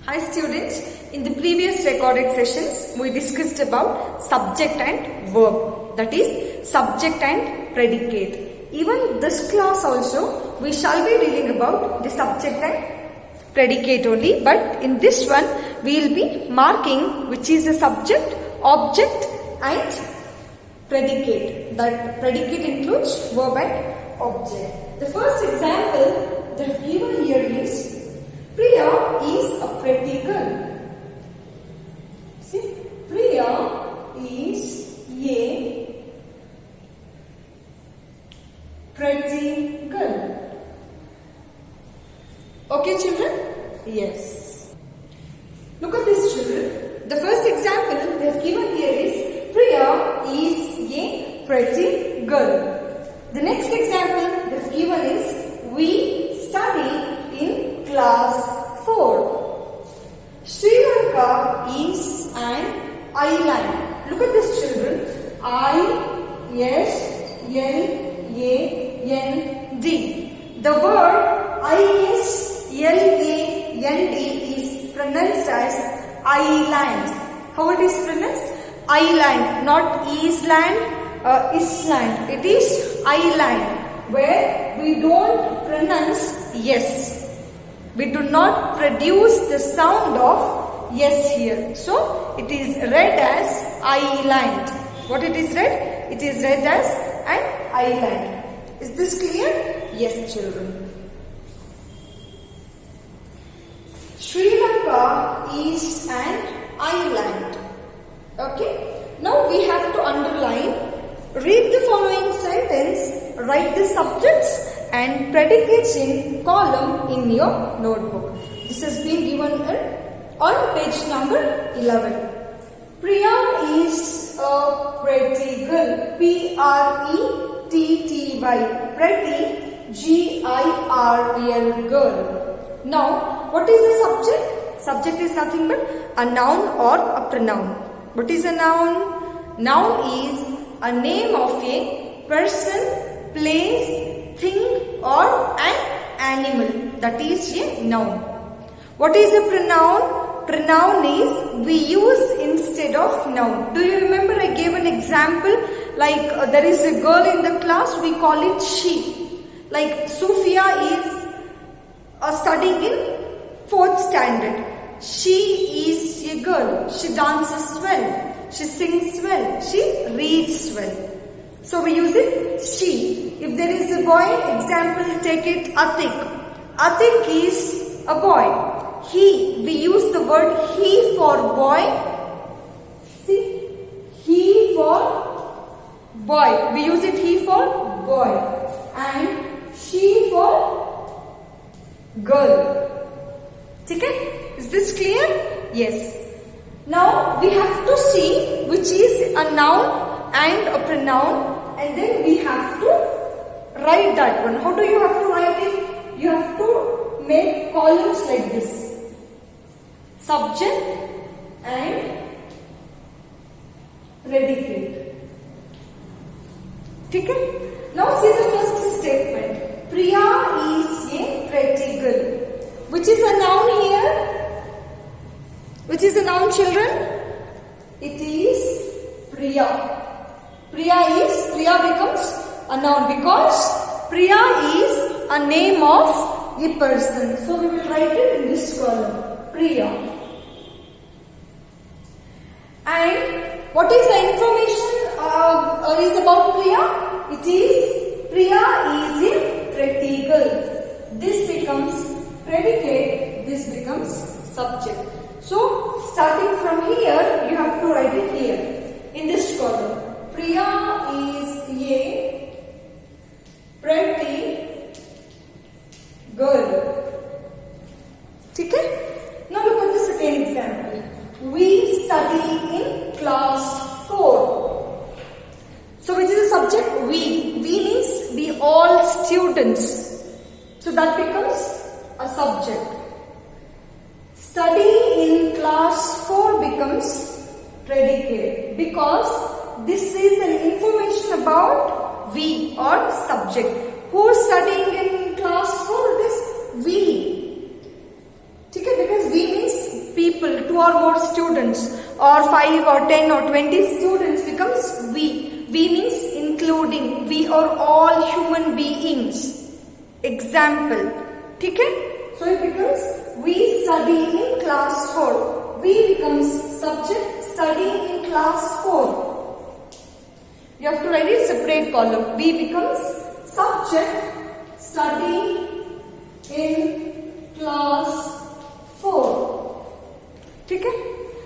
Hi students, in the previous recorded sessions we discussed about subject and verb, that is subject and predicate. Even this class also we shall be dealing about the subject and predicate only, but in this one we will be marking which is the subject, object and predicate. That predicate includes verb and object. The first example that given here is Priya is a pretty girl. See, Priya is a pretty girl. Okay, children? Yes. Look at this, children. The first example they have given here is Priya is a pretty girl. The next example they have given is we study in Class 4. Sri Lanka is an island. Look at this, children. I-S-L-A-N-D. The word I-S-L-A-N-D is pronounced as island. How it is pronounced? Island, not Island, Island. It is island, where we don't pronounce yes. We do not produce the sound of yes here. So, it is read as island. What it is read? It is read as an island. Is this clear? Yes, children. Sri Lanka is an island. Okay. Now, we have to underline. Read the following sentence. Write the subjects and predicates in column in your notebook. This has been given on page number 11. Priya is a pretty girl. P-R-E-T-T-Y. Pretty, G-I-R-L, girl. Now, what is the subject? Subject is nothing but a noun or a pronoun. What is a noun? Noun is a name of a person, place, thing or an animal. That is a noun. What is a pronoun? Pronoun is we use instead of noun. Do you remember I gave an example like there is a girl in the class, we call it she. Like Sophia is studying in 4th standard. She is a girl. She dances well. She sings well. She reads well. So we use it she. If there is a boy, example take it Atik. Atik is a boy. He, we use the word he for boy. See, he for boy. We use it he for boy. And she for girl. Okay? Is this clear? Yes. Now we have to see which is a noun and a pronoun, and then we have to write that one. How do you have to write it? You have to make columns like this. Subject and predicate. Okay? Now see the first statement. Priya is a pretty girl. Which is a noun here? Which is a noun, children? It is Priya. Priya becomes a noun because Priya is a name of a person. So we will write it in this column. Priya. And what is the information is about Priya? It is Priya is a pretty girl. This becomes predicate. This becomes subject. So, starting from here, you have to write it here, in this column. Priya is a pretty girl. Okay? Now look at the second example. We study in class 4. So, which is the subject? We. We means we all students. So, that becomes a subject. Study in class 4 becomes predicate because this is an information about we or subject. Who is studying in class 4? It is we. Okay, because we means 2 or more students, or 5 or 10 or 20 students becomes we. We means including. We are all human beings. Example. Okay? So it becomes we study in class 4. We becomes subject, studying in class 4. You have to write a separate column. We becomes subject, studying in class 4. Okay?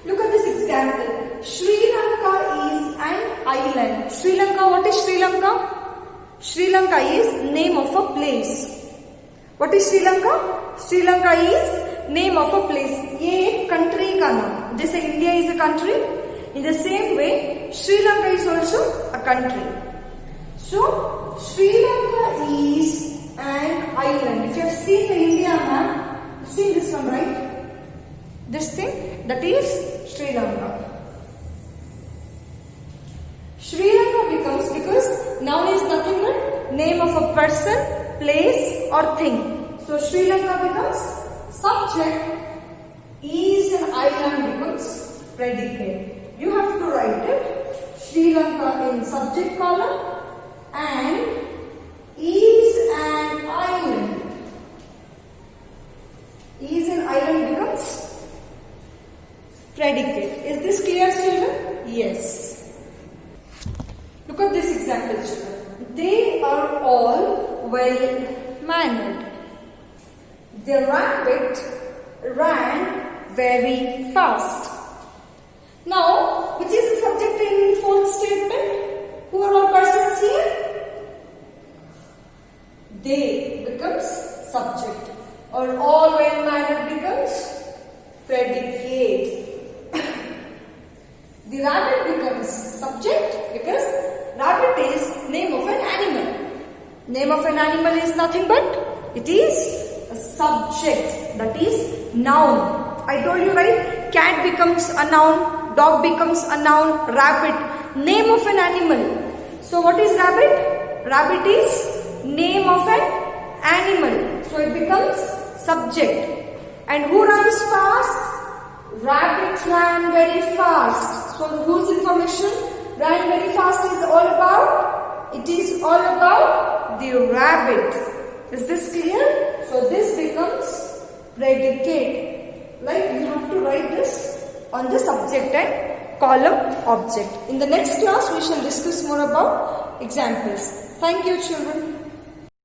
Look at this example. Sri Lanka is an island. Sri Lanka, what is Sri Lanka? Sri Lanka is name of a place. What is Sri Lanka? Sri Lanka is name of a place. ये country का नाम. जैसे India is a country, in the same way Sri Lanka is also a country. So Sri Lanka is an island. If you have seen the India map, you've seen this one, right? This thing, that is Sri Lanka. Sri Lanka becomes, because noun is nothing but name of a person, place or thing. So Sri Lanka becomes subject, is an island becomes predicate. You have to write it Sri Lanka in subject column and is an island. Is an island becomes predicate. Is this clear, children? Yes. Look at this example, children. They are all well mannered. The rabbit ran very fast. Now, which is the subject in fourth statement? Who are all persons here? They becomes subject, or all well mannered becomes predicate. The rabbit becomes subject because rabbit is name of an animal. Name of an animal is nothing but it is a subject, that is noun. I told you, right? Cat becomes a noun, dog becomes a noun, rabbit, name of an animal. So what is rabbit? Rabbit is name of an animal. So it becomes subject. And who runs fast? Rabbit ran very fast. So whose information? Ran very fast is all about? It is all about the rabbit. Is this clear? So this becomes predicate. Like you have to write this on the subject and column object. In the next class we shall discuss more about examples. Thank you, children.